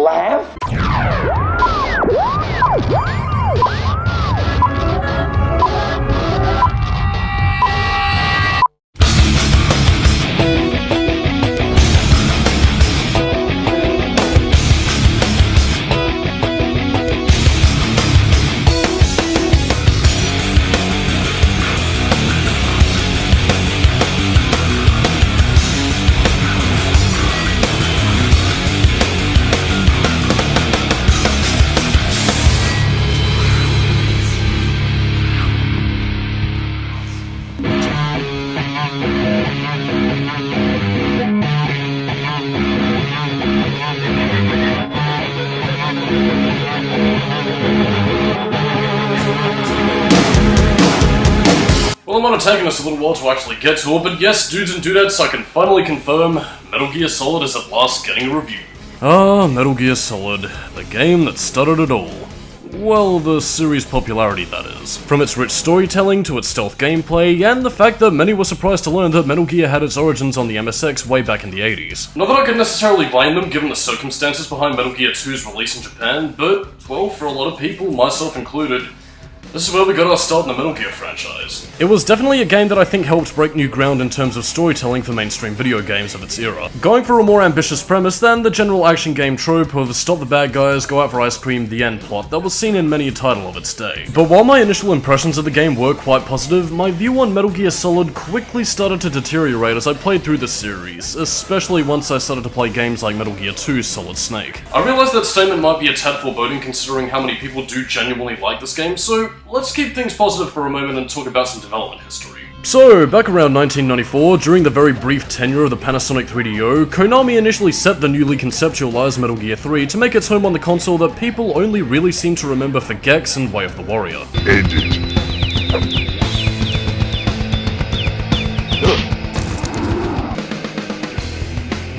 laugh? Well, it might have taken us a little while to actually get to it, but yes, dudes and dudettes, I can finally confirm Metal Gear Solid is at last getting a review. Ah, Metal Gear Solid, the game that started it all. Well, the series' popularity, that is. From its rich storytelling to its stealth gameplay, and the fact that many were surprised to learn that Metal Gear had its origins on the MSX way back in the 80s. Not that I could necessarily blame them given the circumstances behind Metal Gear 2's release in Japan, but, well, for a lot of people, myself included, this is where we got our start in the Metal Gear franchise. It was definitely a game that I think helped break new ground in terms of storytelling for mainstream video games of its era. Going for a more ambitious premise than the general action game trope of stop the bad guys, go out for ice cream, the end plot that was seen in many a title of its day. But while my initial impressions of the game were quite positive, my view on Metal Gear Solid quickly started to deteriorate as I played through the series, especially once I started to play games like Metal Gear 2 Solid Snake. I realized that statement might be a tad foreboding considering how many people do genuinely like this game, so let's keep things positive for a moment and talk about some development history. So, back around 1994, during the very brief tenure of the Panasonic 3DO, Konami initially set the newly conceptualized Metal Gear 3 to make its home on the console that people only really seem to remember for Gex and Way of the Warrior. End it.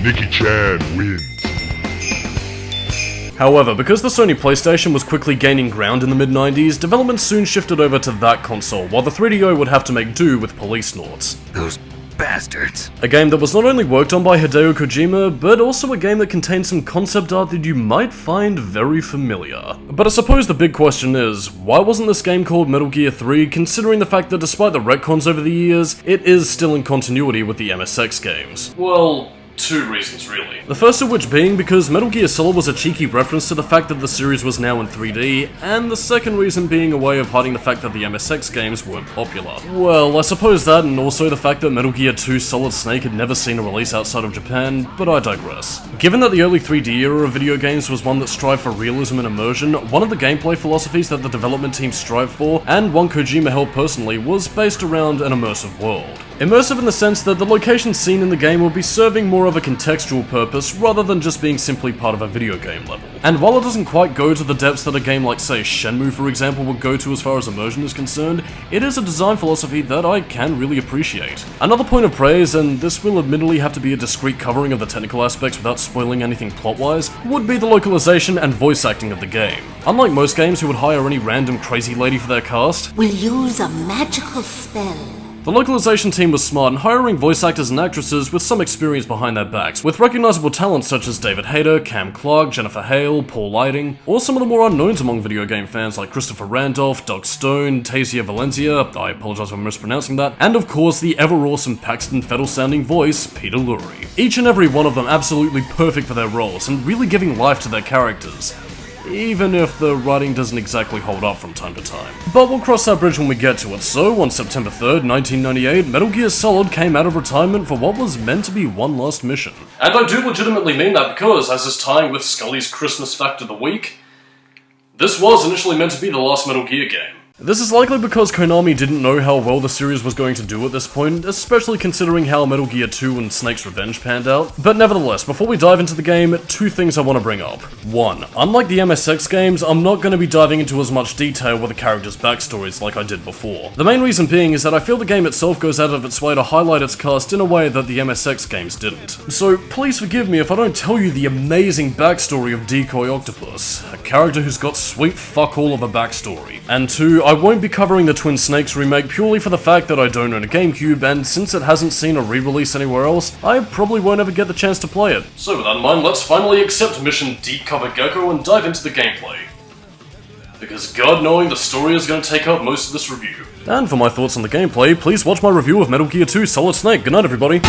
Nicky Chan wins. However, because the Sony PlayStation was quickly gaining ground in the mid-90s, development soon shifted over to that console, while the 3DO would have to make do with Police Noughts. Those bastards. A game that was not only worked on by Hideo Kojima, but also a game that contained some concept art that you might find very familiar. But I suppose the big question is, why wasn't this game called Metal Gear 3, considering the fact that despite the retcons over the years, it is still in continuity with the MSX games? Well, two reasons, really. The first of which being because Metal Gear Solid was a cheeky reference to the fact that the series was now in 3D, and the second reason being a way of hiding the fact that the MSX games weren't popular. Well, I suppose that, and also the fact that Metal Gear 2 Solid Snake had never seen a release outside of Japan, but I digress. Given that the early 3D era of video games was one that strived for realism and immersion, one of the gameplay philosophies that the development team strived for, and one Kojima held personally, was based around an immersive world. Immersive in the sense that the locations seen in the game will be serving more of a contextual purpose rather than just being simply part of a video game level. And while it doesn't quite go to the depths that a game like, say, Shenmue for example would go to as far as immersion is concerned, it is a design philosophy that I can really appreciate. Another point of praise, and this will admittedly have to be a discreet covering of the technical aspects without spoiling anything plot-wise, would be the localization and voice acting of the game. Unlike most games who would hire any random crazy lady for their cast, We'll use a magical spell. the localization team was smart in hiring voice actors and actresses with some experience behind their backs, with recognizable talents such as David Hayter, Cam Clarke, Jennifer Hale, Paul Lighting, or some of the more unknowns among video game fans like Christopher Randolph, Doug Stone, Tasia Valencia, I apologize for mispronouncing that, and of course the ever-awesome Paxton Fettle-sounding voice, Peter Lorre. Each and every one of them absolutely perfect for their roles, and really giving life to their characters. Even if the writing doesn't exactly hold up from time to time. But we'll cross that bridge when we get to it, so on September 3rd, 1998, Metal Gear Solid came out of retirement for what was meant to be one last mission. And I do legitimately mean that because, as is tying with Skully's Christmas fact of the week, this was initially meant to be the last Metal Gear game. This is likely because Konami didn't know how well the series was going to do at this point, especially considering how Metal Gear 2 and Snake's Revenge panned out. But nevertheless, before we dive into the game, two things I want to bring up. One, unlike the MSX games, I'm not going to be diving into as much detail with the characters' backstories like I did before. The main reason being is that I feel the game itself goes out of its way to highlight its cast in a way that the MSX games didn't. So please forgive me if I don't tell you the amazing backstory of Decoy Octopus, a character who's got sweet fuck all of a backstory. And two, I won't be covering the Twin Snakes remake purely for the fact that I don't own a GameCube, and since it hasn't seen a re-release anywhere else, I probably won't ever get the chance to play it. So with that in mind, let's finally accept mission Deep Cover Gecko and dive into the gameplay. Because God knowing the story is going to take up most of this review. And for my thoughts on the gameplay, please watch my review of Metal Gear 2 Solid Snake. Good night, everybody.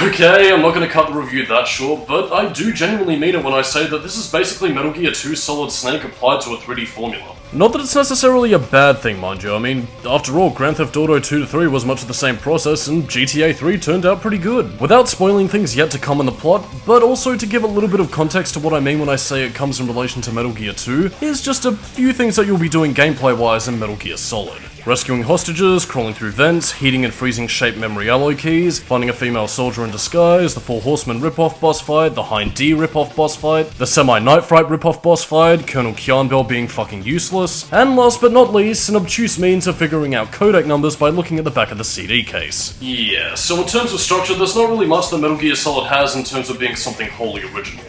Okay, I'm not going to cut the review that short, but I do genuinely mean it when I say that this is basically Metal Gear 2 Solid Snake applied to a 3D formula. Not that it's necessarily a bad thing, mind you. I mean, after all, Grand Theft Auto 2 to 3 was much of the same process, and GTA 3 turned out pretty good. Without spoiling things yet to come in the plot, but also to give a little bit of context to what I mean when I say it comes in relation to Metal Gear 2, here's just a few things that you'll be doing gameplay-wise in Metal Gear Solid. Rescuing hostages, crawling through vents, heating and freezing shaped memory alloy keys, finding a female soldier in disguise, the Four Horsemen ripoff boss fight, the Hind D ripoff boss fight, the Semi-Night Fright ripoff boss fight, Colonel Kianbell being fucking useless, and last but not least, an obtuse means of figuring out codec numbers by looking at the back of the CD case. Yeah, so in terms of structure, there's not really much that Metal Gear Solid has in terms of being something wholly original.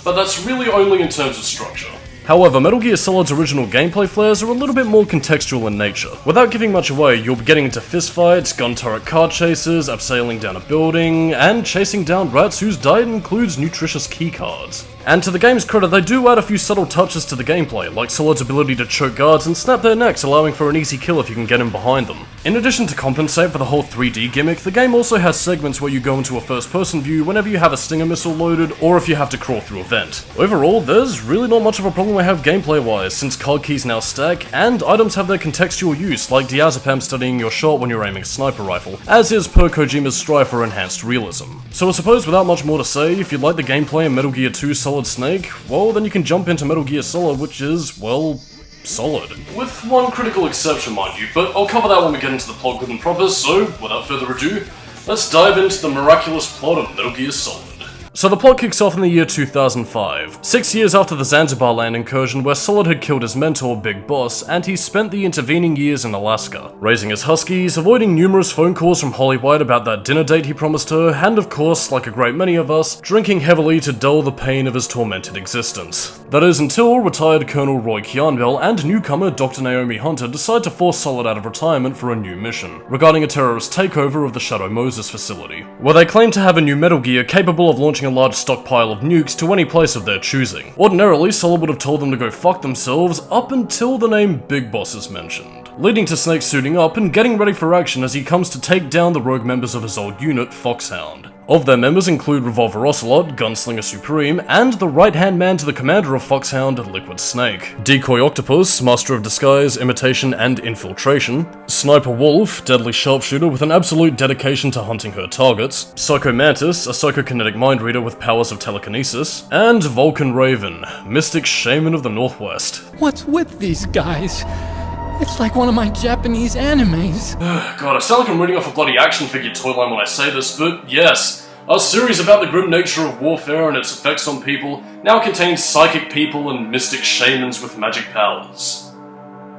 But that's really only in terms of structure. However, Metal Gear Solid's original gameplay flares are a little bit more contextual in nature. Without giving much away, you'll be getting into fistfights, gun turret car chases, abseiling down a building, and chasing down rats whose diet includes nutritious keycards. And to the game's credit, they do add a few subtle touches to the gameplay, like Solid's ability to choke guards and snap their necks, allowing for an easy kill if you can get in behind them. In addition to compensate for the whole 3D gimmick, the game also has segments where you go into a first-person view whenever you have a Stinger missile loaded, or if you have to crawl through a vent. Overall, there's really not much of a problem I have gameplay-wise, since card keys now stack, and items have their contextual use, like diazepam studying your shot when you're aiming a sniper rifle, as is per Kojima's strive for enhanced realism. So I suppose without much more to say, if you like the gameplay in Metal Gear 2 Solid Snake, well then you can jump into Metal Gear Solid, which is, well, solid. With one critical exception, mind you, but I'll cover that when we get into the plot good and proper, so without further ado, let's dive into the miraculous plot of Metal Gear Solid. So the plot kicks off in the year 2005, 6 years after the Zanzibar land incursion where Solid had killed his mentor, Big Boss, and he spent the intervening years in Alaska, raising his huskies, avoiding numerous phone calls from Holly White about that dinner date he promised her, and of course, like a great many of us, drinking heavily to dull the pain of his tormented existence. That is until retired Colonel Roy Kianbell and newcomer Dr. Naomi Hunter decide to force Solid out of retirement for a new mission, regarding a terrorist takeover of the Shadow Moses facility, where they claim to have a new Metal Gear capable of launching a large stockpile of nukes to any place of their choosing. Ordinarily, Solid would have told them to go fuck themselves up until the name Big Boss is mentioned, leading to Snake suiting up and getting ready for action as he comes to take down the rogue members of his old unit, Foxhound. Of their members include Revolver Ocelot, Gunslinger Supreme, and the right-hand man to the commander of Foxhound, Liquid Snake, Decoy Octopus, Master of Disguise, Imitation, and Infiltration, Sniper Wolf, Deadly Sharpshooter with an absolute dedication to hunting her targets, Psycho Mantis, a psychokinetic mind reader with powers of telekinesis, and Vulcan Raven, Mystic Shaman of the Northwest. What's with these guys? It's like one of my Japanese animes. God, I sound like I'm reading off a bloody action figure toy line when I say this, but yes, our series about the grim nature of warfare and its effects on people now contains psychic people and mystic shamans with magic powers.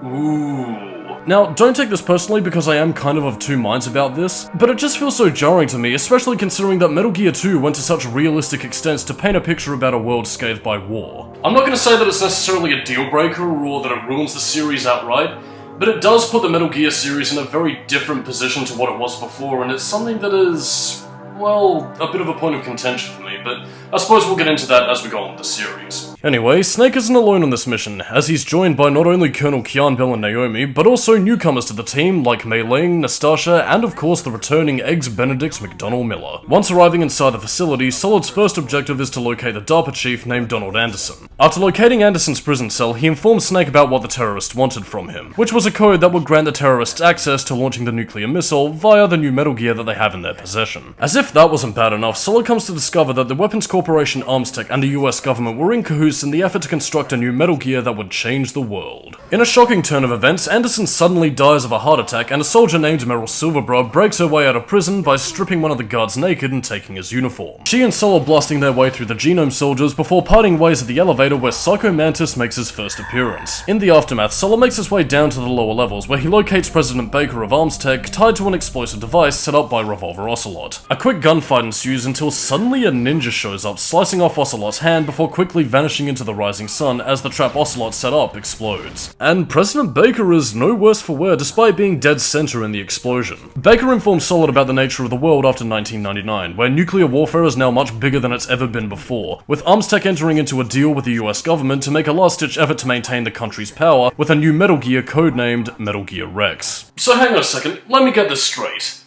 Ooh. Now, don't take this personally because I am kind of two minds about this, but it just feels so jarring to me, especially considering that Metal Gear 2 went to such realistic extents to paint a picture about a world scathed by war. I'm not going to say that it's necessarily a deal breaker or that it ruins the series outright, but it does put the Metal Gear series in a very different position to what it was before, and it's something that is, well, a bit of a point of contention for me, but I suppose we'll get into that as we go on with the series. Anyway, Snake isn't alone on this mission, as he's joined by not only Colonel Kianbell and Naomi, but also newcomers to the team like Mei Ling, Nastasha, and of course the returning Eggs Benedict's McDonnell Miller. Once arriving inside the facility, Solid's first objective is to locate the DARPA chief named Donald Anderson. After locating Anderson's prison cell, he informs Snake about what the terrorist wanted from him, which was a code that would grant the terrorists access to launching the nuclear missile via the new Metal Gear that they have in their possession. As if that wasn't bad enough, Solid comes to discover that the Weapons Corporation Armstech and the US government were in cahoots in the effort to construct a new Metal Gear that would change the world. In a shocking turn of events, Anderson suddenly dies of a heart attack and a soldier named Meryl Silverbra breaks her way out of prison by stripping one of the guards naked and taking his uniform. She and Solid blasting their way through the Genome Soldiers before parting ways at the elevator where Psycho Mantis makes his first appearance. In the aftermath, Solid makes his way down to the lower levels where he locates President Baker of Armstech tied to an explosive device set up by Revolver Ocelot. A quick gunfight ensues until suddenly a ninja shows up, slicing off Ocelot's hand before quickly vanishing crashing into the rising sun as the trap Ocelot set up explodes. And President Baker is no worse for wear despite being dead center in the explosion. Baker informs Solid about the nature of the world after 1999, where nuclear warfare is now much bigger than it's ever been before, with Arms Tech entering into a deal with the US government to make a last-ditch effort to maintain the country's power with a new Metal Gear codenamed Metal Gear Rex. So hang on a second, let me get this straight.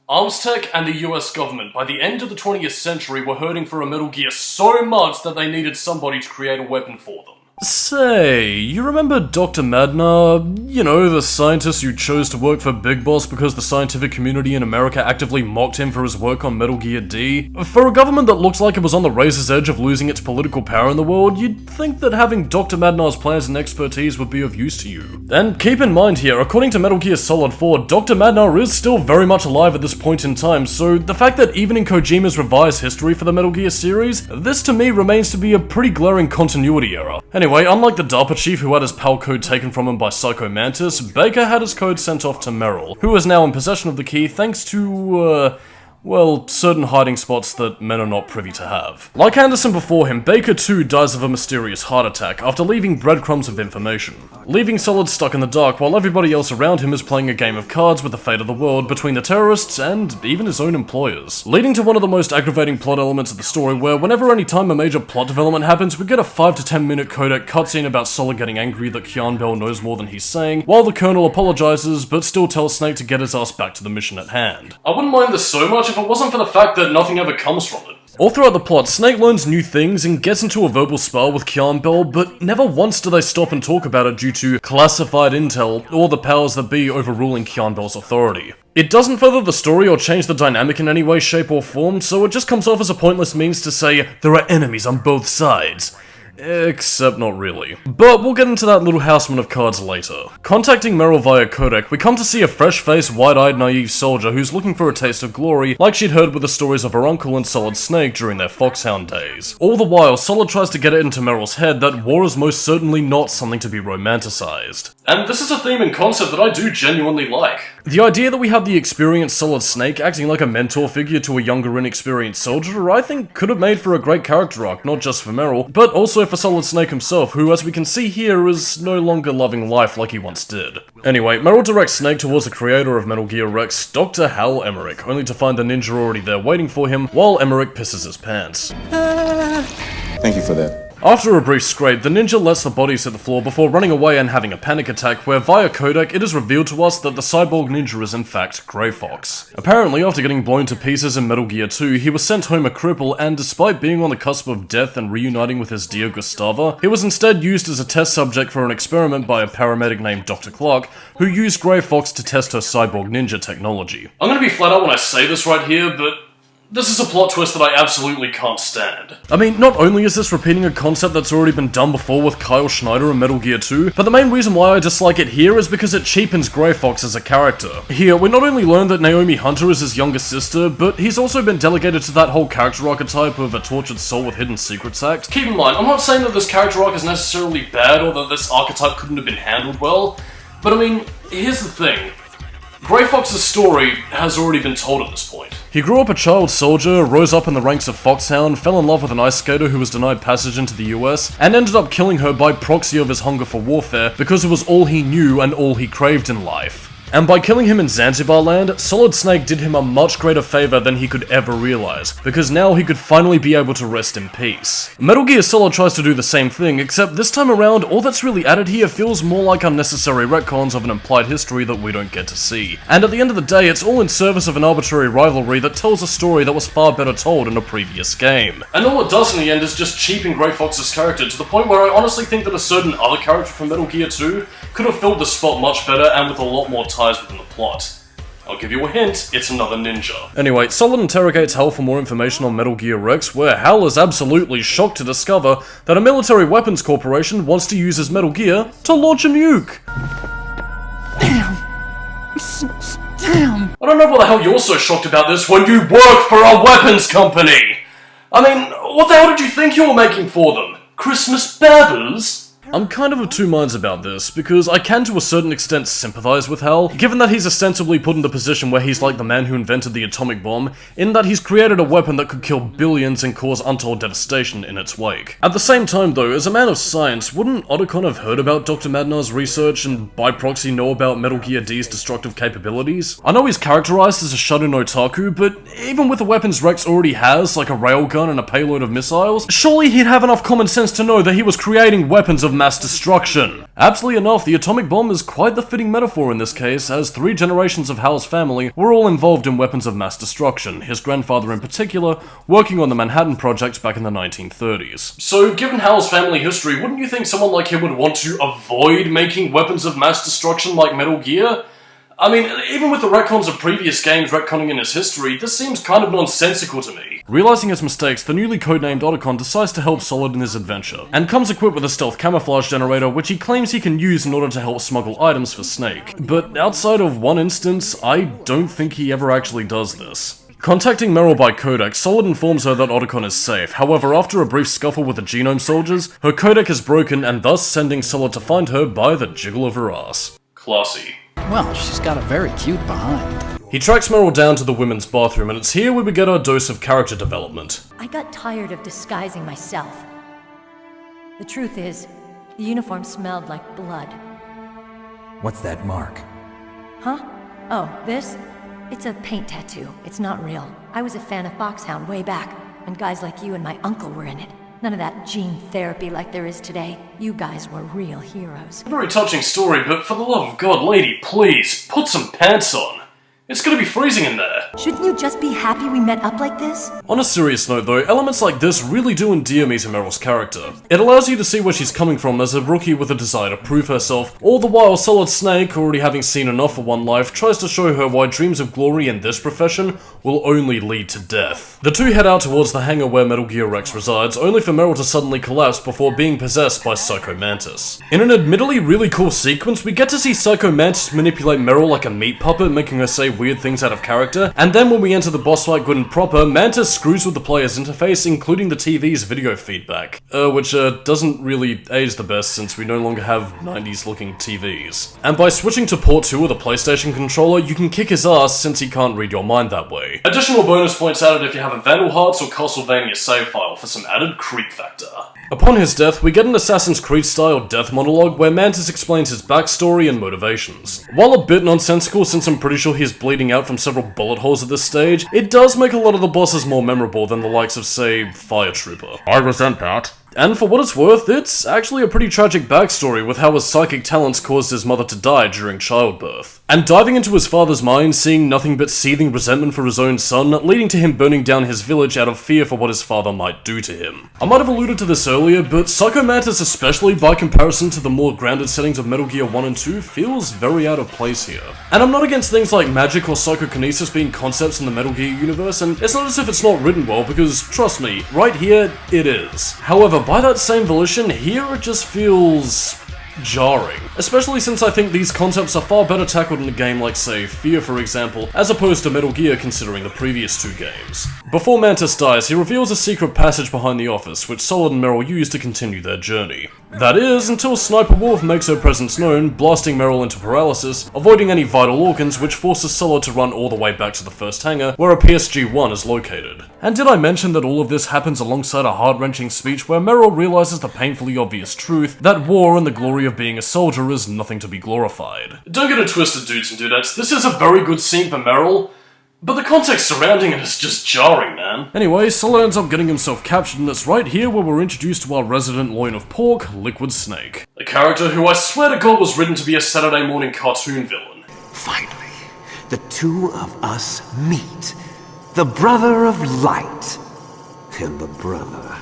Arms Tech and the US government, by the end of the 20th century, were hurting for a Metal Gear so much that they needed somebody to create a weapon for them. Say, you remember Dr. Madnar? You know, the scientist who chose to work for Big Boss because the scientific community in America actively mocked him for his work on Metal Gear D? For a government that looked like it was on the razor's edge of losing its political power in the world, you'd think that having Dr. Madnar's plans and expertise would be of use to you. And keep in mind here, according to Metal Gear Solid 4, Dr. Madnar is still very much alive at this point in time, so the fact that even in Kojima's revised history for the Metal Gear series, this to me remains to be a pretty glaring continuity error. Anyway, unlike the DARPA chief who had his PAL code taken from him by Psycho Mantis, Baker had his code sent off to Merrill, who is now in possession of the key thanks to, well, certain hiding spots that men are not privy to have. Like Anderson before him, Baker too dies of a mysterious heart attack after leaving breadcrumbs of information, leaving Solid stuck in the dark while everybody else around him is playing a game of cards with the fate of the world between the terrorists and even his own employers, leading to one of the most aggravating plot elements of the story where whenever any time a major plot development happens, we get a 5 to 10 minute codec cutscene about Solid getting angry that Kian Bell knows more than he's saying, while the Colonel apologizes but still tells Snake to get his ass back to the mission at hand. I wouldn't mind this so much if it wasn't for the fact that nothing ever comes from it. All throughout the plot, Snake learns new things and gets into a verbal spar with Kian Bell, but never once do they stop and talk about it due to classified intel or the powers that be overruling Kian Bell's authority. It doesn't further the story or change the dynamic in any way, shape or form, so it just comes off as a pointless means to say, there are enemies on both sides. Except not really. But we'll get into that little houseman of cards later. Contacting Merrill via codec, we come to see a fresh-faced, wide-eyed, naive soldier who's looking for a taste of glory, like she'd heard with the stories of her uncle and Solid Snake during their Foxhound days. All the while, Solid tries to get it into Merrill's head that war is most certainly not something to be romanticized. And this is a theme and concept that I do genuinely like. The idea that we have the experienced Solid Snake acting like a mentor figure to a younger, inexperienced soldier, I think could have made for a great character arc, not just for Merrill, but also for Solid Snake himself, who, as we can see here, is no longer loving life like he once did. Anyway, Merrill directs Snake towards the creator of Metal Gear Rex, Dr. Hal Emmerich, only to find the ninja already there waiting for him, while Emmerich pisses his pants. Thank you for that. After a brief scrape, the ninja lets the bodies hit the floor before running away and having a panic attack where via codec it is revealed to us that the cyborg ninja is in fact Grey Fox. Apparently, after getting blown to pieces in Metal Gear 2, he was sent home a cripple and despite being on the cusp of death and reuniting with his dear Gustava, he was instead used as a test subject for an experiment by a paramedic named Dr. Clark, who used Grey Fox to test her cyborg ninja technology. I'm gonna be flat out when I say this right here, but this is a plot twist that I absolutely can't stand. I mean, not only is this repeating a concept that's already been done before with Kyle Schneider in Metal Gear 2, but the main reason why I dislike it here is because it cheapens Grey Fox as a character. Here, we not only learn that Naomi Hunter is his younger sister, but he's also been delegated to that whole character archetype of a tortured soul with hidden secrets act. Keep in mind, I'm not saying that this character arc is necessarily bad or that this archetype couldn't have been handled well, but I mean, here's the thing. Grey Fox's story has already been told at this point. He grew up a child soldier, rose up in the ranks of Foxhound, fell in love with an ice skater who was denied passage into the US, and ended up killing her by proxy of his hunger for warfare because it was all he knew and all he craved in life. And by killing him in Zanzibar land, Solid Snake did him a much greater favor than he could ever realize, because now he could finally be able to rest in peace. Metal Gear Solid tries to do the same thing, except this time around, all that's really added here feels more like unnecessary retcons of an implied history that we don't get to see. And at the end of the day, it's all in service of an arbitrary rivalry that tells a story that was far better told in a previous game. And all it does in the end is just cheapen Grey Fox's character to the point where I honestly think that a certain other character from Metal Gear 2 could have filled the spot much better and with a lot more ties within the plot. I'll give you a hint, it's another ninja. Anyway, Solid interrogates Hal for more information on Metal Gear Rex, where Hal is absolutely shocked to discover that a military weapons corporation wants to use his Metal Gear to launch a nuke. Damn. Damn. I don't know what the hell you're so shocked about this when you work for a weapons company! I mean, what the hell did you think you were making for them? Christmas baubles? I'm kind of two minds about this, because I can to a certain extent sympathize with Hal, given that he's ostensibly put in the position where he's like the man who invented the atomic bomb, in that he's created a weapon that could kill billions and cause untold devastation in its wake. At the same time though, as a man of science, wouldn't Otacon have heard about Dr. Madnar's research and by proxy know about Metal Gear D's destructive capabilities? I know he's characterized as a Shadun otaku, but even with the weapons Rex already has, like a railgun and a payload of missiles, surely he'd have enough common sense to know that he was creating weapons of mass destruction. Aptly enough, the atomic bomb is quite the fitting metaphor in this case, as 3 generations of Hal's family were all involved in weapons of mass destruction, his grandfather in particular working on the Manhattan Project back in the 1930s. So, given Hal's family history, wouldn't you think someone like him would want to avoid making weapons of mass destruction like Metal Gear? I mean, even with the retcons of previous games retconning in his history, this seems kind of nonsensical to me. Realizing his mistakes, the newly codenamed Otacon decides to help Solid in his adventure, and comes equipped with a stealth camouflage generator which he claims he can use in order to help smuggle items for Snake. But outside of one instance, I don't think he ever actually does this. Contacting Meryl by codec, Solid informs her that Otacon is safe. However, after a brief scuffle with the Genome soldiers, her codec is broken and thus sending Solid to find her by the jiggle of her ass. Classy. Well, she's got a very cute behind. He tracks Meryl down to the women's bathroom, and it's here where we get our dose of character development. I got tired of disguising myself. The truth is, the uniform smelled like blood. What's that mark? Huh? Oh, this? It's a paint tattoo. It's not real. I was a fan of Foxhound way back, when guys like you and my uncle were in it. None of that gene therapy like there is today. You guys were real heroes. A very touching story, but for the love of God, lady, please, put some pants on. It's gonna be freezing in there. Shouldn't you just be happy we met up like this? On a serious note though, elements like this really do endear me to Meryl's character. It allows you to see where she's coming from as a rookie with a desire to prove herself, all the while Solid Snake, already having seen enough for one life, tries to show her why dreams of glory in this profession will only lead to death. The two head out towards the hangar where Metal Gear Rex resides, only for Meryl to suddenly collapse before being possessed by Psycho Mantis. In an admittedly really cool sequence, we get to see Psycho Mantis manipulate Meryl like a meat puppet, making her say weird things out of character, and then when we enter the boss fight good and proper, Mantis screws with the player's interface, including the TV's video feedback. Which doesn't really age the best since we no longer have 90s looking TVs. And by switching to port 2 of the PlayStation controller, you can kick his ass since he can't read your mind that way. Additional bonus points added if you have a Vandal Hearts or Castlevania save file for some added creep factor. Upon his death, we get an Assassin's Creed-style death monologue where Mantis explains his backstory and motivations. While a bit nonsensical since I'm pretty sure he's bleeding out from several bullet holes at this stage, it does make a lot of the bosses more memorable than the likes of, say, Fire Trooper. I resent that. And for what it's worth, it's actually a pretty tragic backstory with how his psychic talents caused his mother to die during childbirth. And diving into his father's mind, seeing nothing but seething resentment for his own son, leading to him burning down his village out of fear for what his father might do to him. I might have alluded to this earlier, but Psycho Mantis, especially by comparison to the more grounded settings of Metal Gear 1 and 2, feels very out of place here. And I'm not against things like magic or psychokinesis being concepts in the Metal Gear universe, and it's not as if it's not written well, because trust me, right here, it is. However, by that same volition, here it just feels jarring. Especially since I think these concepts are far better tackled in a game like, say, Fear for example, as opposed to Metal Gear considering the previous 2 games. Before Mantis dies, he reveals a secret passage behind the office, which Solid and Meryl use to continue their journey. That is, until Sniper Wolf makes her presence known, blasting Meryl into paralysis, avoiding any vital organs, which forces Solid to run all the way back to the first hangar, where a PSG-1 is located. And did I mention that all of this happens alongside a heart-wrenching speech where Meryl realizes the painfully obvious truth that war and the glory of being a soldier is nothing to be glorified. Don't get it twisted, dudes and dudettes, this is a very good scene for Meryl, but the context surrounding it is just jarring, man. Anyway, Solid ends up getting himself captured, and it's right here where we're introduced to our resident loin of pork, Liquid Snake. A character who I swear to God was written to be a Saturday morning cartoon villain. Finally, the two of us meet. The brother of light and the brother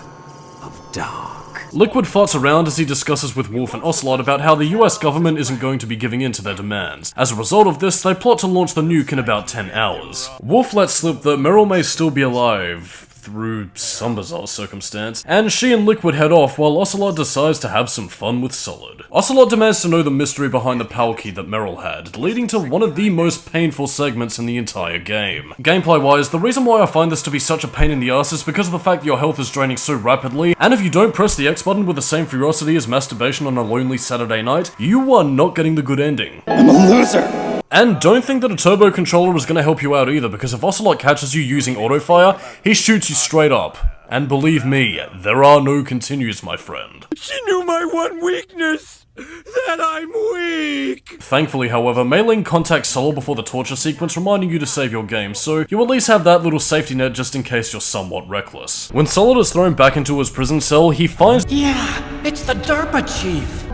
of dark. Liquid farts around as he discusses with Wolf and Ocelot about how the US government isn't going to be giving in to their demands. As a result of this, they plot to launch the nuke in about 10 hours. Wolf lets slip that Meryl may still be alive through some bizarre circumstance, and she and Liquid head off while Ocelot decides to have some fun with Solid. Ocelot demands to know the mystery behind the power key that Meryl had, leading to one of the most painful segments in the entire game. Gameplay-wise, the reason why I find this to be such a pain in the ass is because of the fact that your health is draining so rapidly, and if you don't press the X button with the same ferocity as masturbation on a lonely Saturday night, you are not getting the good ending. I'm a loser! And don't think that a turbo controller is going to help you out either, because if Ocelot catches you using auto-fire, he shoots you straight up. And believe me, there are no continues, my friend. She knew my one weakness! That I'm weak! Thankfully, however, meleeing contacts Solid before the torture sequence, reminding you to save your game, so you at least have that little safety net just in case you're somewhat reckless. When Solid is thrown back into his prison cell, he finds— Yeah, it's the DARPA chief!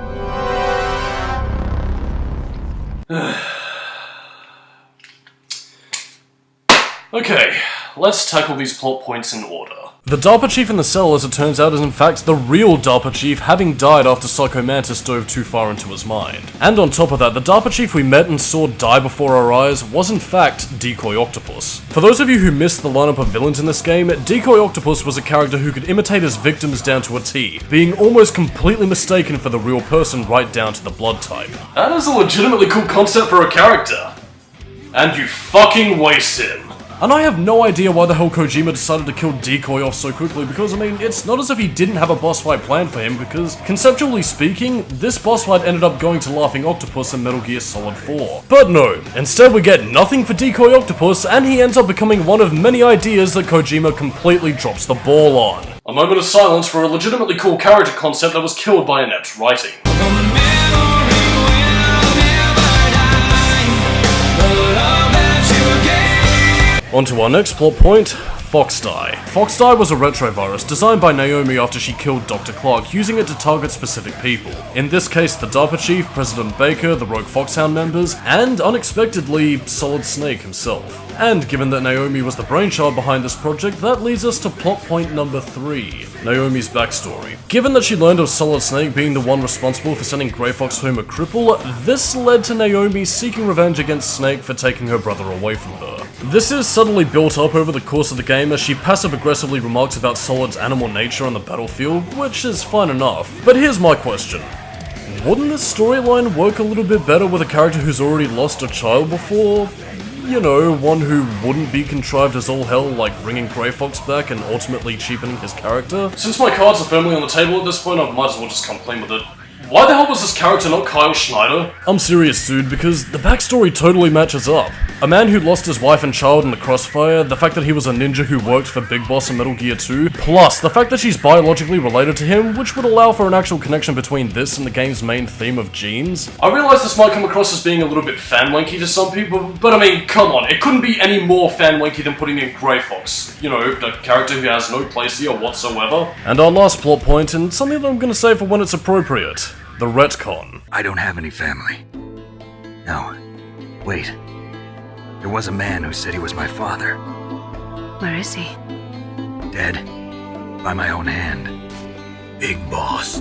Okay, let's tackle these plot points in order. The DARPA chief in the cell, as it turns out, is in fact the real DARPA chief, having died after Psycho Mantis dove too far into his mind. And on top of that, the DARPA chief we met and saw die before our eyes was in fact Decoy Octopus. For those of you who missed the lineup of villains in this game, Decoy Octopus was a character who could imitate his victims down to a T, being almost completely mistaken for the real person right down to the blood type. That is a legitimately cool concept for a character. And you fucking waste him. And I have no idea why the hell Kojima decided to kill Decoy off so quickly, because I mean, it's not as if he didn't have a boss fight planned for him, because conceptually speaking, this boss fight ended up going to Laughing Octopus in Metal Gear Solid 4. But no, instead we get nothing for Decoy Octopus, and he ends up becoming one of many ideas that Kojima completely drops the ball on. A moment of silence for a legitimately cool character concept that was killed by inept writing. On to our next plot point, Foxdie. Foxdie was a retrovirus designed by Naomi after she killed Dr. Clark, using it to target specific people. In this case, the DARPA chief, President Baker, the Rogue Foxhound members, and unexpectedly, Solid Snake himself. And given that Naomi was the brainchild behind this project, that leads us to plot point number 3, Naomi's backstory. Given that she learned of Solid Snake being the one responsible for sending Grey Fox home a cripple, this led to Naomi seeking revenge against Snake for taking her brother away from her. This is subtly built up over the course of the game as she passive-aggressively remarks about Solid's animal nature on the battlefield, which is fine enough. But here's my question. Wouldn't this storyline work a little bit better with a character who's already lost a child before? You know, one who wouldn't be contrived as all hell, like bringing Grey Fox back and ultimately cheapening his character? Since my cards are firmly on the table at this point, I might as well just come clean with it. Why the hell was this character not Kyle Schneider? I'm serious, dude, because the backstory totally matches up. A man who lost his wife and child in the crossfire, the fact that he was a ninja who worked for Big Boss in Metal Gear 2, plus the fact that she's biologically related to him, which would allow for an actual connection between this and the game's main theme of genes. I realize this might come across as being a little bit fan-wanky to some people, but I mean, come on, it couldn't be any more fan-wanky than putting in Grey Fox. You know, a character who has no place here whatsoever. And our last plot point, and something that I'm gonna say for when it's appropriate. The retcon. I don't have any family. No. Wait. There was a man who said he was my father. Where is he? Dead. By my own hand. Big Boss.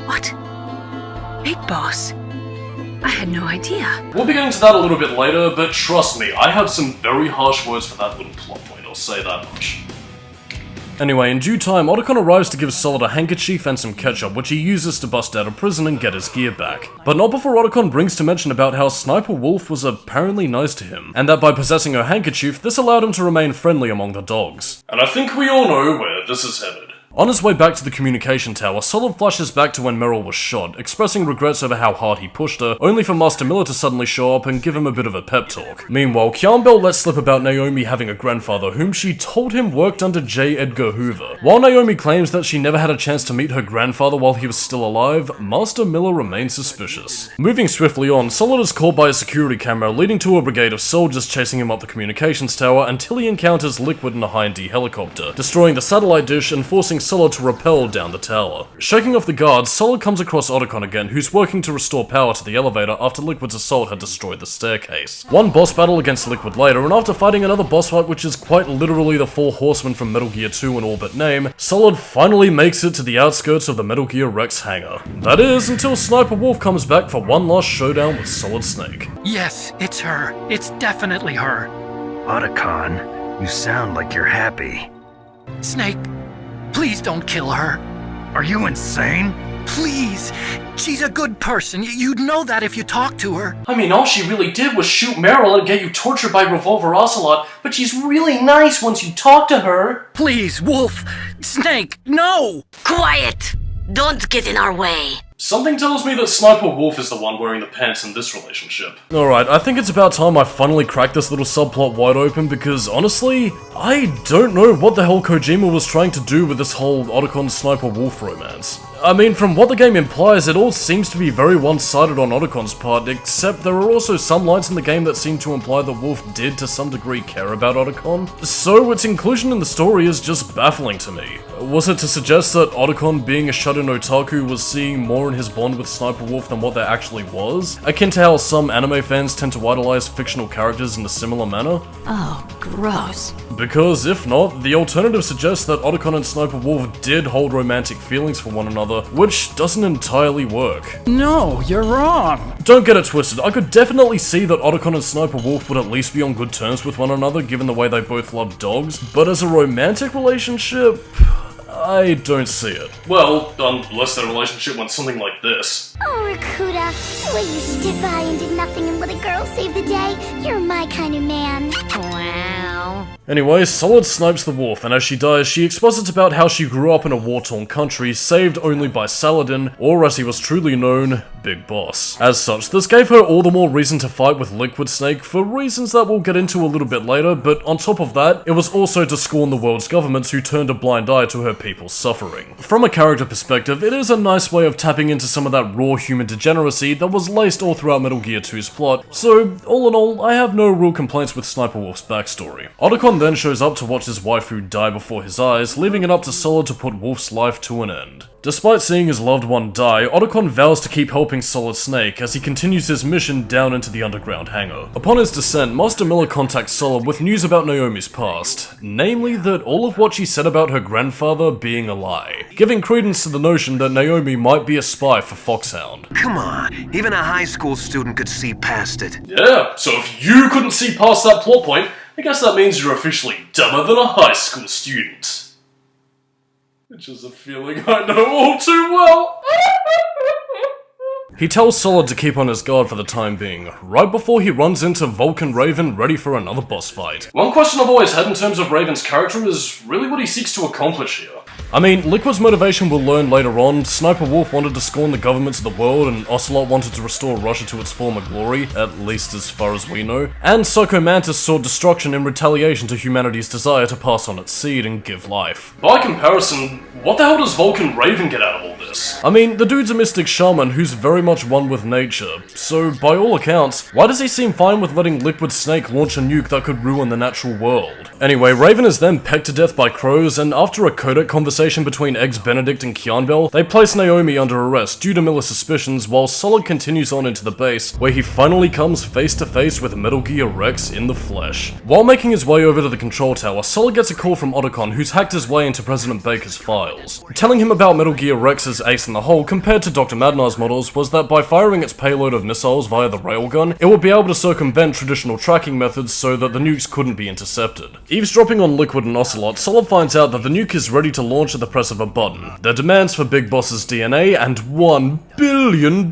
What? Big Boss? I had no idea. We'll be getting to that a little bit later, but trust me, I have some very harsh words for that little plot point, I'll say that much. Anyway, in due time, Otacon arrives to give Solid a handkerchief and some ketchup, which he uses to bust out of prison and get his gear back. But not before Otacon brings to mention about how Sniper Wolf was apparently nice to him, and that by possessing her handkerchief, this allowed him to remain friendly among the dogs. And I think we all know where this is headed. On his way back to the communication tower, Solid flashes back to when Meryl was shot, expressing regrets over how hard he pushed her, only for Master Miller to suddenly show up and give him a bit of a pep talk. Meanwhile, Kian lets slip about Naomi having a grandfather whom she told him worked under J. Edgar Hoover. While Naomi claims that she never had a chance to meet her grandfather while he was still alive, Master Miller remains suspicious. Moving swiftly on, Solid is caught by a security camera, leading to a brigade of soldiers chasing him up the communications tower until he encounters Liquid in a High-D helicopter, destroying the satellite dish and forcing Solid to rappel down the tower. Shaking off the guards, Solid comes across Otacon again, who's working to restore power to the elevator after Liquid's assault had destroyed the staircase. One boss battle against Liquid later, and after fighting another boss fight which is quite literally the 4 horsemen from Metal Gear 2 in all but name, Solid finally makes it to the outskirts of the Metal Gear Rex hangar. That is, until Sniper Wolf comes back for one last showdown with Solid Snake. Yes, it's her. It's definitely her. Otacon, you sound like you're happy. Snake, please don't kill her. Are you insane? Please. She's a good person. You'd know that if you talked to her. I mean, all she really did was shoot Meryl and get you tortured by Revolver Ocelot, but she's really nice once you talk to her. Please, Wolf. Snake, no! Quiet! Don't get in our way. Something tells me that Sniper Wolf is the one wearing the pants in this relationship. Alright, I think it's about time I finally cracked this little subplot wide open because, honestly, I don't know what the hell Kojima was trying to do with this whole Otacon Sniper Wolf romance. I mean, from what the game implies, it all seems to be very one-sided on Otacon's part, except there are also some lines in the game that seem to imply that Wolf did to some degree care about Otacon, so its inclusion in the story is just baffling to me. Was it to suggest that Otacon, being a shut-in otaku, was seeing more in his bond with Sniper Wolf than what there actually was? Akin to how some anime fans tend to idolize fictional characters in a similar manner? Oh, gross. Because if not, the alternative suggests that Otacon and Sniper Wolf did hold romantic feelings for one another, which doesn't entirely work. No, you're wrong. Don't get it twisted, I could definitely see that Otacon and Sniper Wolf would at least be on good terms with one another given the way they both love dogs, but as a romantic relationship, I don't see it. Well, unless their relationship went something like this. Oh, Rakuda, the way you stood by and did nothing and let a girl save the day, you're my kind of man. Wow. Anyway, Solid snipes the wolf, and as she dies, she exposits about how she grew up in a war-torn country, saved only by Saladin, or as he was truly known, Big Boss. As such, this gave her all the more reason to fight with Liquid Snake for reasons that we'll get into a little bit later, but on top of that, it was also to scorn the world's governments who turned a blind eye to her people's suffering. From a character perspective, it is a nice way of tapping into some of that raw human degeneracy that was laced all throughout Metal Gear 2's plot, so all in all, I have no real complaints with Sniper Wolf's backstory. Otacon then shows up to watch his waifu die before his eyes, leaving it up to Solid to put Wolf's life to an end. Despite seeing his loved one die, Otacon vows to keep helping Solid Snake as he continues his mission down into the underground hangar. Upon his descent, Master Miller contacts Solid with news about Naomi's past, namely that all of what she said about her grandfather being a lie, giving credence to the notion that Naomi might be a spy for Foxhound. Come on, even a high school student could see past it. Yeah, so if you couldn't see past that plot point, I guess that means you're officially dumber than a high school student. Which is a feeling I know all too well. He tells Solid to keep on his guard for the time being, right before he runs into Vulcan Raven ready for another boss fight. One question I've always had in terms of Raven's character is really what he seeks to accomplish here. I mean, Liquid's motivation we'll learn later on. Sniper Wolf wanted to scorn the governments of the world, and Ocelot wanted to restore Russia to its former glory, at least as far as we know. And Psycho Mantis sought destruction in retaliation to humanity's desire to pass on its seed and give life. By comparison, what the hell does Vulcan Raven get out of all this? I mean, the dude's a mystic shaman who's very much one with nature, so by all accounts, why does he seem fine with letting Liquid Snake launch a nuke that could ruin the natural world? Anyway, Raven is then pecked to death by crows, and after a codec conversation between Eggs Benedict and Kian Bell, they place Naomi under arrest due to Miller's suspicions, while Solid continues on into the base, where he finally comes face to face with Metal Gear Rex in the flesh. While making his way over to the control tower, Solid gets a call from Otacon, who's hacked his way into President Baker's files. Telling him about Metal Gear Rex's ace in the hole compared to Dr. Madnar's models was that by firing its payload of missiles via the railgun, it would be able to circumvent traditional tracking methods so that the nukes couldn't be intercepted. Eavesdropping on Liquid and Ocelot, Solid finds out that the nuke is ready to launch at the press of a button. Their demands for Big Boss's DNA and $1 billion.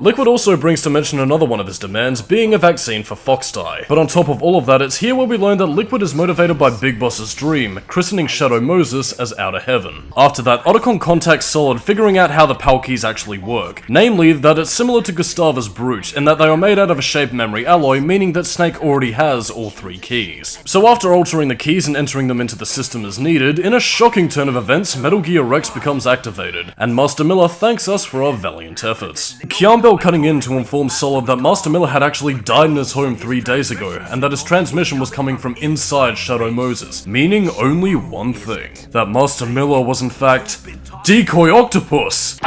Liquid also brings to mention another one of his demands, being a vaccine for Foxdie. But on top of all of that, it's here where we learn that Liquid is motivated by Big Boss's dream, christening Shadow Moses as Outer Heaven. After that, Otacon contacts Solid, figuring out how the PAL keys actually work, namely that it's similar to Gustava's Brute, in that they are made out of a shape memory alloy, meaning that Snake already has all 3 keys. So after altering the keys and entering them into the system as needed, in a shocking turn of events, Metal Gear Rex becomes activated, and Master Miller thanks us for our valiant efforts. Kian Bell cutting in to inform Solid that Master Miller had actually died in his home 3 days ago, and that his transmission was coming from inside Shadow Moses, meaning only one thing: that Master Miller was in fact Decoy Octopus!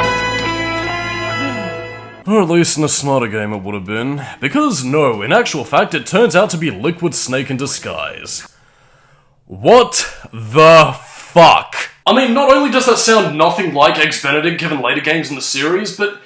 Or at least in a smarter game it would have been. Because no, in actual fact it turns out to be Liquid Snake in disguise. What the fuck? I mean, not only does that sound nothing like Eggs Benedict given later games in the series, but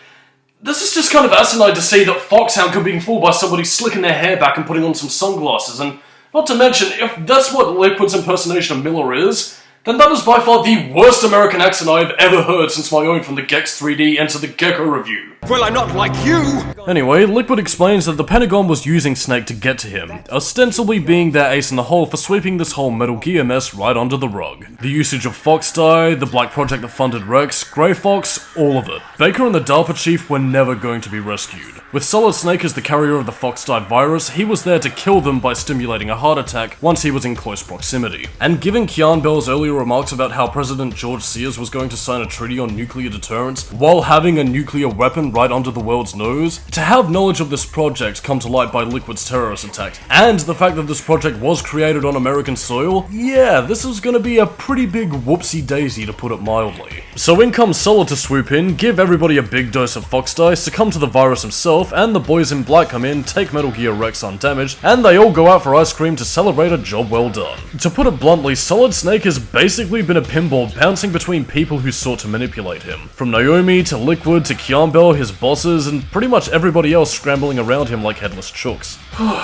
this is just kind of asinine to see that Foxhound could be fooled by somebody slicking their hair back and putting on some sunglasses, and not to mention, if that's what Liquid's impersonation of Miller is, then that is by far the worst American accent I have ever heard since my own from the Gex 3D Enter the Gecko review. Well, I'm not like you! Anyway, Liquid explains that the Pentagon was using Snake to get to him, ostensibly being their ace in the hole for sweeping this whole Metal Gear mess right under the rug. The usage of Fox Die, the Black Project that funded Rex, Grey Fox, all of it. Baker and the DARPA chief were never going to be rescued. With Solid Snake as the carrier of the Fox Die virus, he was there to kill them by stimulating a heart attack once he was in close proximity. And given Kian Bell's earlier remarks about how President George Sears was going to sign a treaty on nuclear deterrence while having a nuclear weapon right under the world's nose, to have knowledge of this project come to light by Liquid's terrorist attacks, and the fact that this project was created on American soil, yeah, this is gonna be a pretty big whoopsie-daisy to put it mildly. So in comes Solid to swoop in, give everybody a big dose of Fox Die, succumb to the virus himself, and the boys in black come in, take Metal Gear Rex undamaged, and they all go out for ice cream to celebrate a job well done. To put it bluntly, Solid Snake has basically been a pinball bouncing between people who sought to manipulate him. From Naomi to Liquid to Kian Bell, his bosses, and pretty much everybody else scrambling around him like headless chooks.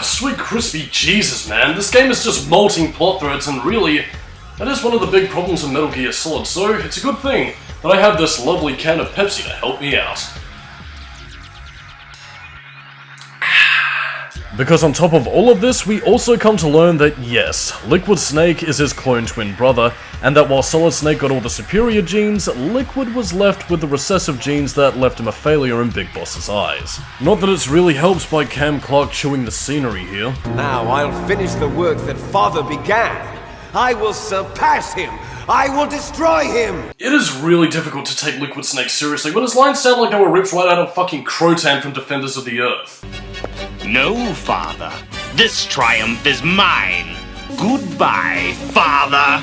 Sweet crispy Jesus, man. This game is just molting plot threads, and really, that is one of the big problems in Metal Gear Solid, so it's a good thing that I have this lovely can of Pepsi to help me out. Because on top of all of this, we also come to learn that yes, Liquid Snake is his clone twin brother, and that while Solid Snake got all the superior genes, Liquid was left with the recessive genes that left him a failure in Big Boss's eyes. Not that it's really helps by Cam Clark chewing the scenery here. Now I'll finish the work that Father began. I will surpass him. I will destroy him! It is really difficult to take Liquid Snake seriously when his lines sound like they were ripped right out of fucking Crotan from Defenders of the Earth. No, Father. This triumph is mine. Goodbye, Father.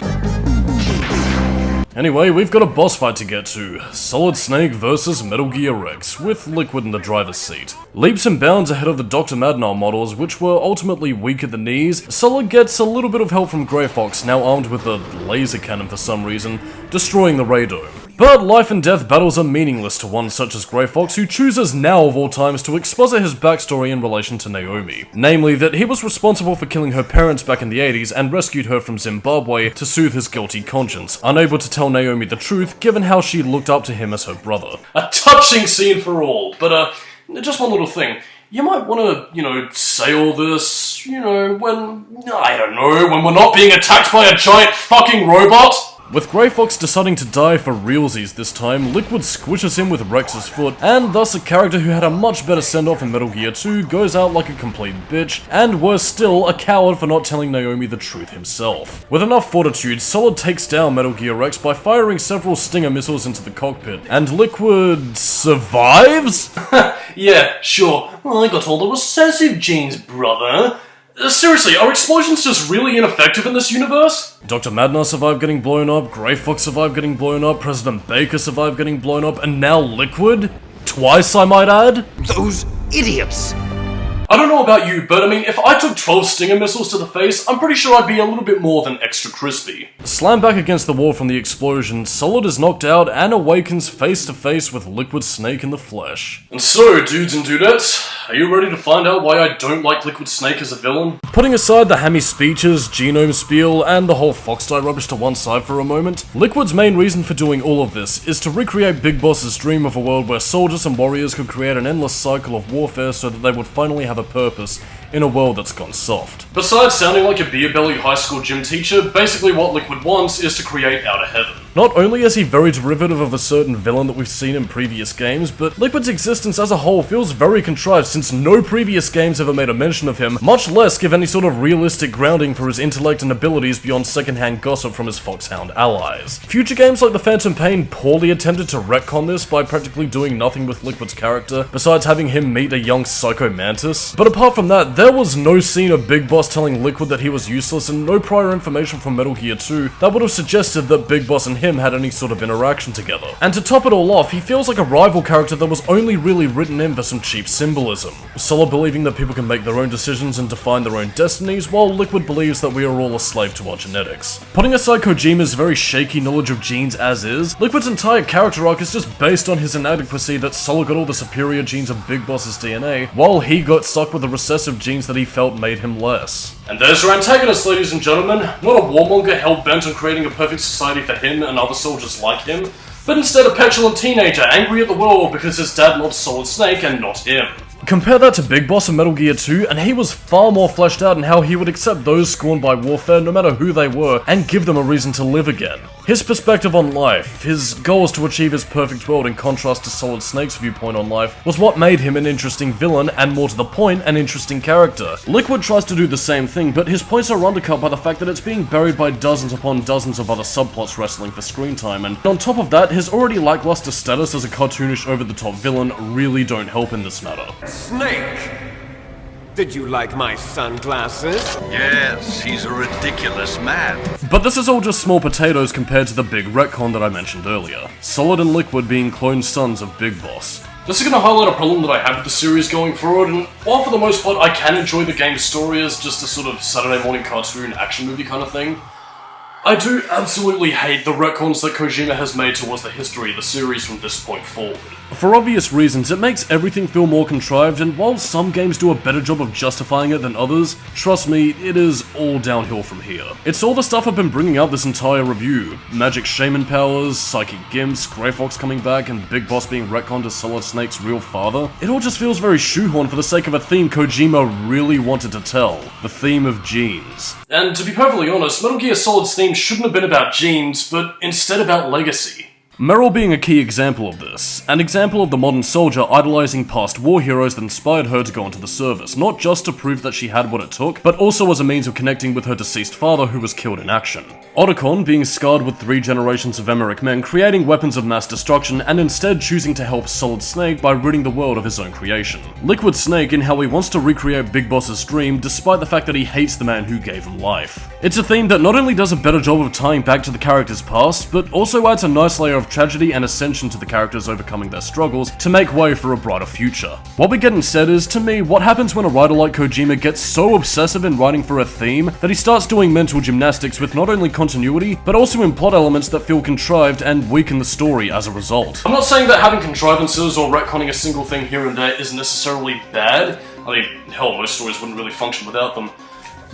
Anyway, we've got a boss fight to get to. Solid Snake versus Metal Gear Rex, with Liquid in the driver's seat. Leaps and bounds ahead of the Dr. Madnar models, which were ultimately weak at the knees, Solid gets a little bit of help from Grey Fox, now armed with a laser cannon for some reason, destroying the Ray Dome. But life and death battles are meaningless to one such as Grey Fox, who chooses now of all times to exposit his backstory in relation to Naomi. Namely, that he was responsible for killing her parents back in the 80s and rescued her from Zimbabwe to soothe his guilty conscience, unable to tell Naomi the truth given how she looked up to him as her brother. A touching scene for all, but just one little thing. You might want to, say all this, when we're not being attacked by a giant fucking robot? With Grey Fox deciding to die for realsies this time, Liquid squishes him with Rex's foot, and thus a character who had a much better send-off in Metal Gear 2 goes out like a complete bitch, and worse still, a coward for not telling Naomi the truth himself. With enough fortitude, Solid takes down Metal Gear Rex by firing several Stinger missiles into the cockpit, and Liquid survives? Yeah, sure. I got all the recessive genes, brother. Seriously, are explosions just really ineffective in this universe? Dr. Madnar survived getting blown up, Grey Fox survived getting blown up, President Baker survived getting blown up, and now Liquid? Twice, I might add? Those idiots! I don't know about you, but if I took 12 Stinger missiles to the face, I'm pretty sure I'd be a little bit more than extra crispy. Slammed back against the wall from the explosion, Solid is knocked out and awakens face to face with Liquid Snake in the flesh. And so, dudes and dudettes, are you ready to find out why I don't like Liquid Snake as a villain? Putting aside the hammy speeches, genome spiel, and the whole Fox Die rubbish to one side for a moment, Liquid's main reason for doing all of this is to recreate Big Boss's dream of a world where soldiers and warriors could create an endless cycle of warfare so that they would finally have a purpose in a world that's gone soft. Besides sounding like a beer-bellied high school gym teacher, basically what Liquid wants is to create Outer Heaven. Not only is he very derivative of a certain villain that we've seen in previous games, but Liquid's existence as a whole feels very contrived since no previous games ever made a mention of him, much less give any sort of realistic grounding for his intellect and abilities beyond secondhand gossip from his Foxhound allies. Future games like The Phantom Pain poorly attempted to retcon this by practically doing nothing with Liquid's character, besides having him meet a young Psycho Mantis. But apart from that, there was no scene of Big Boss telling Liquid that he was useless and no prior information from Metal Gear 2 that would have suggested that Big Boss and him had any sort of interaction together. And to top it all off, he feels like a rival character that was only really written in for some cheap symbolism. Solid believing that people can make their own decisions and define their own destinies, while Liquid believes that we are all a slave to our genetics. Putting aside Kojima's very shaky knowledge of genes as is, Liquid's entire character arc is just based on his inadequacy that Solid got all the superior genes of Big Boss's DNA, while he got stuck with the recessive genes machines that he felt made him less. And there's your antagonist, ladies and gentlemen. Not a warmonger hell-bent on creating a perfect society for him and other soldiers like him, but instead a petulant teenager angry at the world because his dad loves Solid Snake and not him. Compare that to Big Boss in Metal Gear 2, and he was far more fleshed out in how he would accept those scorned by warfare, no matter who they were, and give them a reason to live again. His perspective on life, his goals to achieve his perfect world in contrast to Solid Snake's viewpoint on life, was what made him an interesting villain, and more to the point, an interesting character. Liquid tries to do the same thing, but his points are undercut by the fact that it's being buried by dozens upon dozens of other subplots wrestling for screen time, and on top of that, his already lackluster status as a cartoonish over-the-top villain really don't help in this matter. Snake! Did you like my sunglasses? Yes, he's a ridiculous man. But this is all just small potatoes compared to the big retcon that I mentioned earlier. Solid and Liquid being cloned sons of Big Boss. This is going to highlight a problem that I have with the series going forward, and while for the most part I can enjoy the game's story as just a sort of Saturday morning cartoon action movie kind of thing, I do absolutely hate the retcons that Kojima has made towards the history of the series from this point forward. For obvious reasons, it makes everything feel more contrived, and while some games do a better job of justifying it than others, trust me, it is all downhill from here. It's all the stuff I've been bringing up this entire review. Magic Shaman powers, Psychic Gimps, Grey Fox coming back, and Big Boss being retconned as Solid Snake's real father. It all just feels very shoehorned for the sake of a theme Kojima really wanted to tell. The theme of genes. And to be perfectly honest, Metal Gear Solid's theme shouldn't have been about genes, but instead about legacy. Meryl being a key example of this, an example of the modern soldier idolizing past war heroes that inspired her to go into the service, not just to prove that she had what it took, but also as a means of connecting with her deceased father who was killed in action. Otacon being scarred with 3 generations of Emmerich men creating weapons of mass destruction and instead choosing to help Solid Snake by ridding the world of his own creation. Liquid Snake in how he wants to recreate Big Boss's dream despite the fact that he hates the man who gave him life. It's a theme that not only does a better job of tying back to the character's past, but also adds a nice layer of tragedy and ascension to the characters overcoming their struggles to make way for a brighter future. What we get instead is, to me, what happens when a writer like Kojima gets so obsessive in writing for a theme that he starts doing mental gymnastics with not only continuity, but also in plot elements that feel contrived and weaken the story as a result. I'm not saying that having contrivances or retconning a single thing here and there is necessarily bad. I mean, hell, most stories wouldn't really function without them.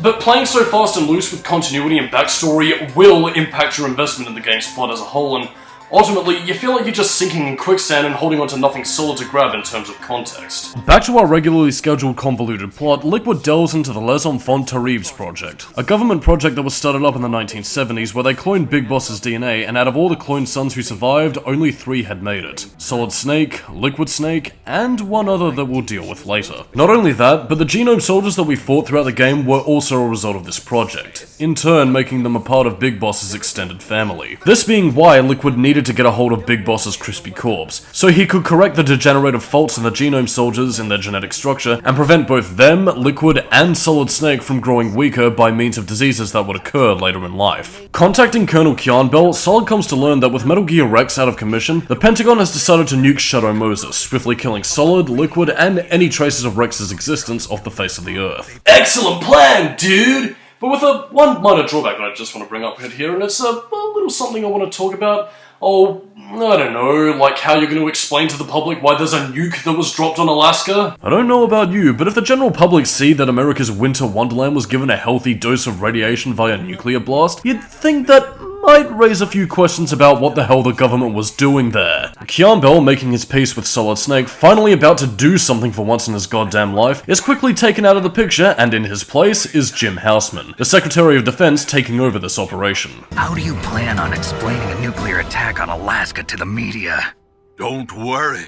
But playing so fast and loose with continuity and backstory will impact your investment in the game's plot as a whole, and ultimately, you feel like you're just sinking in quicksand and holding onto nothing solid to grab in terms of context. Back to our regularly scheduled convoluted plot, Liquid delves into the Les Enfants Terribles project, a government project that was started up in the 1970s where they cloned Big Boss's DNA, and out of all the cloned sons who survived, only 3 had made it. Solid Snake, Liquid Snake, and one other that we'll deal with later. Not only that, but the genome soldiers that we fought throughout the game were also a result of this project, in turn making them a part of Big Boss's extended family. This being why Liquid needed to get a hold of Big Boss's crispy corpse, so he could correct the degenerative faults in the genome soldiers in their genetic structure and prevent both them, Liquid, and Solid Snake from growing weaker by means of diseases that would occur later in life. Contacting Colonel Kianbell, Solid comes to learn that with Metal Gear Rex out of commission, the Pentagon has decided to nuke Shadow Moses, swiftly killing Solid, Liquid, and any traces of Rex's existence off the face of the Earth. Excellent plan, dude! But with one minor drawback that I just want to bring up right here, and it's a little something I want to talk about. Oh, I don't know, like how you're going to explain to the public why there's a nuke that was dropped on Alaska? I don't know about you, but if the general public see that America's winter wonderland was given a healthy dose of radiation via nuclear blast, you'd think that might raise a few questions about what the hell the government was doing there. Kianbell, making his peace with Solid Snake, finally about to do something for once in his goddamn life, is quickly taken out of the picture, and in his place is Jim Houseman, the Secretary of Defense taking over this operation. How do you plan on explaining a nuclear attack on Alaska to the media? Don't worry.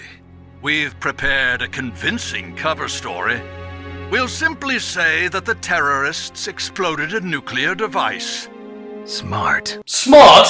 We've prepared a convincing cover story. We'll simply say that the terrorists exploded a nuclear device. Smart. Smart?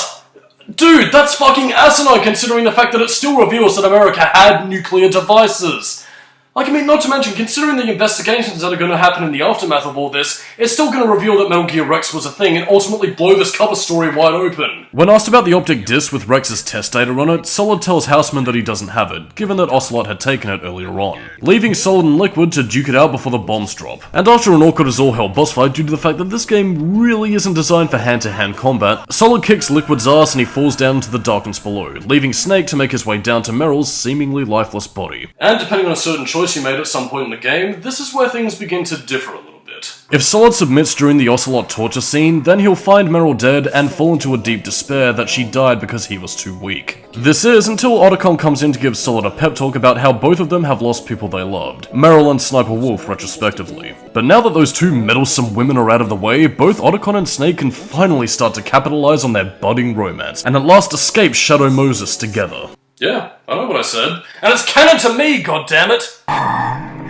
Dude, that's fucking asinine considering the fact that it still reveals that America had nuclear devices. Like, I mean, not to mention, considering the investigations that are going to happen in the aftermath of all this, it's still going to reveal that Metal Gear Rex was a thing and ultimately blow this cover story wide open. When asked about the optic disc with Rex's test data on it, Solid tells Houseman that he doesn't have it, given that Ocelot had taken it earlier on, leaving Solid and Liquid to duke it out before the bombs drop. And after an awkward as all hell boss fight due to the fact that this game really isn't designed for hand-to-hand combat, Solid kicks Liquid's ass and he falls down into the darkness below, leaving Snake to make his way down to Meryl's seemingly lifeless body. And depending on a certain choice choice you made at some point in the game, this is where things begin to differ a little bit. If Solid submits during the Ocelot torture scene, then he'll find Meryl dead and fall into a deep despair that she died because he was too weak. This is until Otacon comes in to give Solid a pep talk about how both of them have lost people they loved, Meryl and Sniper Wolf retrospectively. But now that those two meddlesome women are out of the way, both Otacon and Snake can finally start to capitalize on their budding romance, and at last escape Shadow Moses together. Yeah, I know what I said. And it's canon to me, goddammit!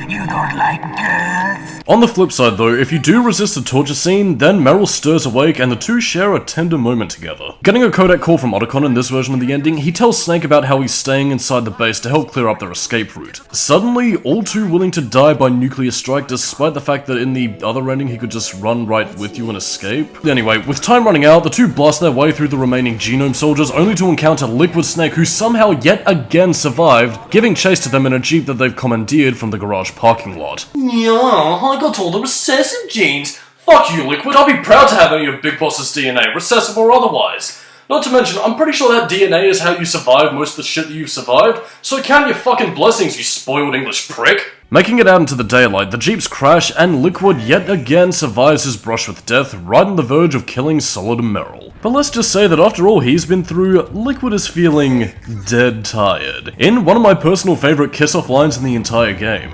You don't like girls? On the flip side though, if you do resist the torture scene, then Meryl stirs awake and the two share a tender moment together. Getting a codec call from Otacon in this version of the ending, he tells Snake about how he's staying inside the base to help clear up their escape route. Suddenly, all too willing to die by nuclear strike despite the fact that in the other ending he could just run right with you and escape. Anyway, with time running out, the two blast their way through the remaining Genome soldiers only to encounter Liquid Snake, who somehow yet again survived, giving chase to them in a jeep that they've commandeered from the garage parking lot. Yeah, I got all the recessive genes. Fuck you, Liquid. I'll be proud to have any of Big Boss's DNA, recessive or otherwise. Not to mention, I'm pretty sure that DNA is how you survive most of the shit that you've survived, so count your fucking blessings, you spoiled English prick. Making it out into the daylight, the jeeps crash and Liquid yet again survives his brush with death, right on the verge of killing Solid and Meryl. But let's just say that after all he's been through, Liquid is feeling dead tired, in one of my personal favourite kiss-off lines in the entire game.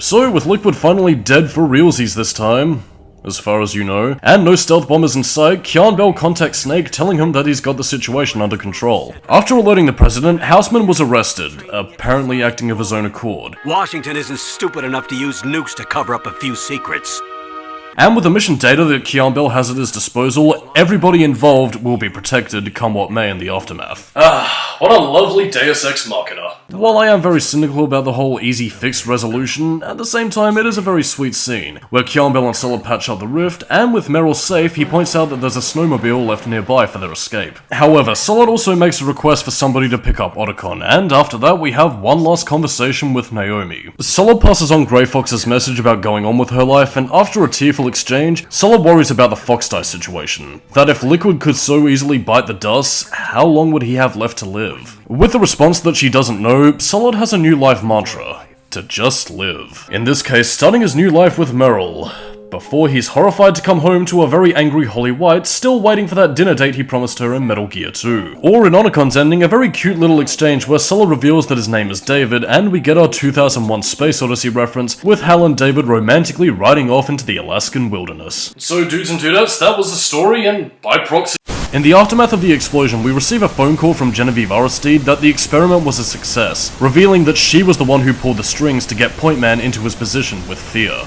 So, with Liquid finally dead for realsies this time, as far as you know, and no stealth bombers in sight, Kian Bell contacts Snake telling him that he's got the situation under control. After alerting the president, Houseman was arrested, apparently acting of his own accord. Washington isn't stupid enough to use nukes to cover up a few secrets. And with the mission data that Kian Bell has at his disposal, everybody involved will be protected come what may in the aftermath. Ah, what a lovely Deus Ex Machina. While I am very cynical about the whole easy fix resolution, at the same time it is a very sweet scene, where Kian Bell and Solid patch up the rift, and with Meryl safe, he points out that there's a snowmobile left nearby for their escape. However, Solid also makes a request for somebody to pick up Otacon, and after that we have one last conversation with Naomi. Solid passes on Grey Fox's message about going on with her life, and after a tearful exchange, Solid worries about the Fox Die situation. That if Liquid could so easily bite the dust, how long would he have left to live? With the response that she doesn't know, Solid has a new life mantra: to just live. In this case, starting his new life with Meryl, before he's horrified to come home to a very angry Holly White, still waiting for that dinner date he promised her in Metal Gear 2. Or in Otacon's ending, a very cute little exchange where Solid reveals that his name is David, and we get our 2001 Space Odyssey reference, with Hal and David romantically riding off into the Alaskan wilderness. So dudes and dudettes, that was the story, and by proxy... In the aftermath of the explosion, we receive a phone call from Genevieve Aristide that the experiment was a success, revealing that she was the one who pulled the strings to get Point Man into his position with fear.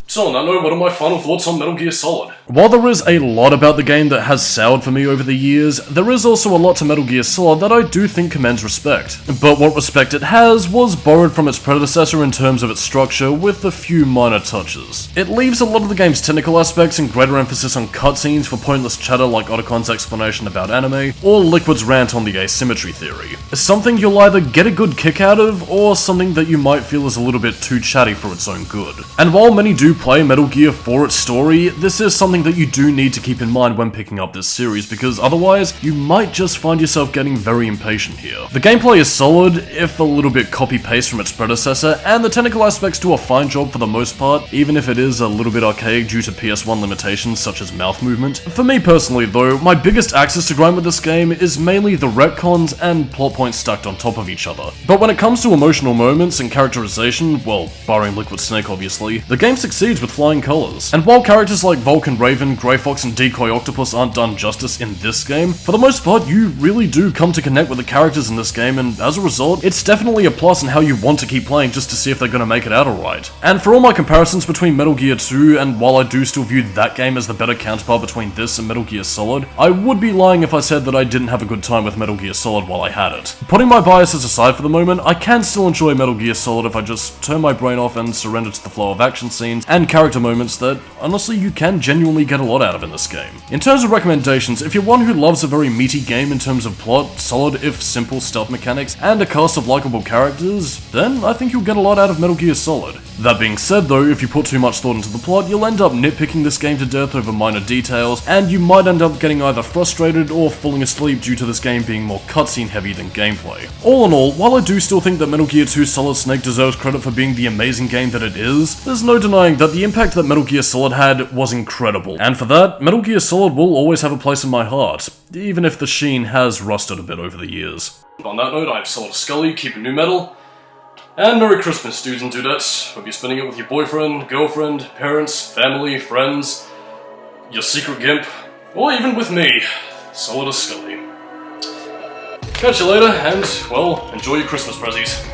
So on that note, what are my final thoughts on Metal Gear Solid? While there is a lot about the game that has soured for me over the years, there is also a lot to Metal Gear Solid that I do think commends respect. But what respect it has was borrowed from its predecessor in terms of its structure, with a few minor touches. It leaves a lot of the game's technical aspects and greater emphasis on cutscenes for pointless chatter like Otacon's explanation about anime, or Liquid's rant on the asymmetry theory. Something you'll either get a good kick out of, or something that you might feel is a little bit too chatty for its own good. And while many do play Metal Gear for its story, this is something that you do need to keep in mind when picking up this series, because otherwise, you might just find yourself getting very impatient here. The gameplay is solid, if a little bit copy-paste from its predecessor, and the technical aspects do a fine job for the most part, even if it is a little bit archaic due to PS1 limitations such as mouth movement. For me personally though, my biggest axis to grind with this game is mainly the retcons and plot points stacked on top of each other. But when it comes to emotional moments and characterization, well, barring Liquid Snake obviously, the game succeeds with flying colours. And while characters like Vulcan Raven, Grey Fox and Decoy Octopus aren't done justice in this game, for the most part you really do come to connect with the characters in this game, and as a result, it's definitely a plus in how you want to keep playing just to see if they're gonna make it out alright. And for all my comparisons between Metal Gear 2, and while I do still view that game as the better counterpart between this and Metal Gear Solid, I would be lying if I said that I didn't have a good time with Metal Gear Solid while I had it. Putting my biases aside for the moment, I can still enjoy Metal Gear Solid if I just turn my brain off and surrender to the flow of action scenes and character moments that, honestly, you can genuinely get a lot out of in this game. In terms of recommendations, if you're one who loves a very meaty game in terms of plot, solid if simple stealth mechanics, and a cast of likable characters, then I think you'll get a lot out of Metal Gear Solid. That being said though, if you put too much thought into the plot, you'll end up nitpicking this game to death over minor details, and you might end up getting either frustrated or falling asleep due to this game being more cutscene heavy than gameplay. All in all, while I do still think that Metal Gear 2 Solid Snake deserves credit for being the amazing game that it is, there's no denying that the impact that Metal Gear Solid had was incredible, and for that, Metal Gear Solid will always have a place in my heart, even if the sheen has rusted a bit over the years. On that note, I'm Solidus-Skully, keeping new metal. And Merry Christmas, dudes and dudettes. Hope you're spending it with your boyfriend, girlfriend, parents, family, friends, your secret gimp, or even with me, Solidus-Skully. Catch you later, and, well, enjoy your Christmas prezzies.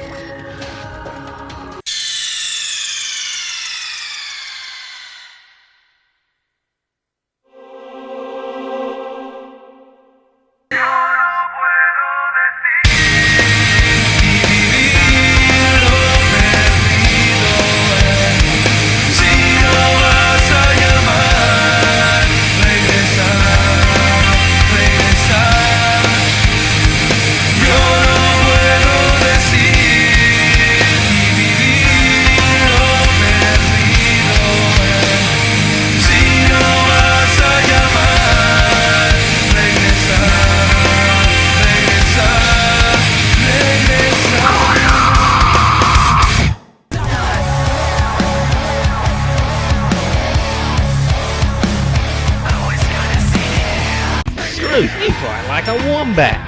You fight like a wombat.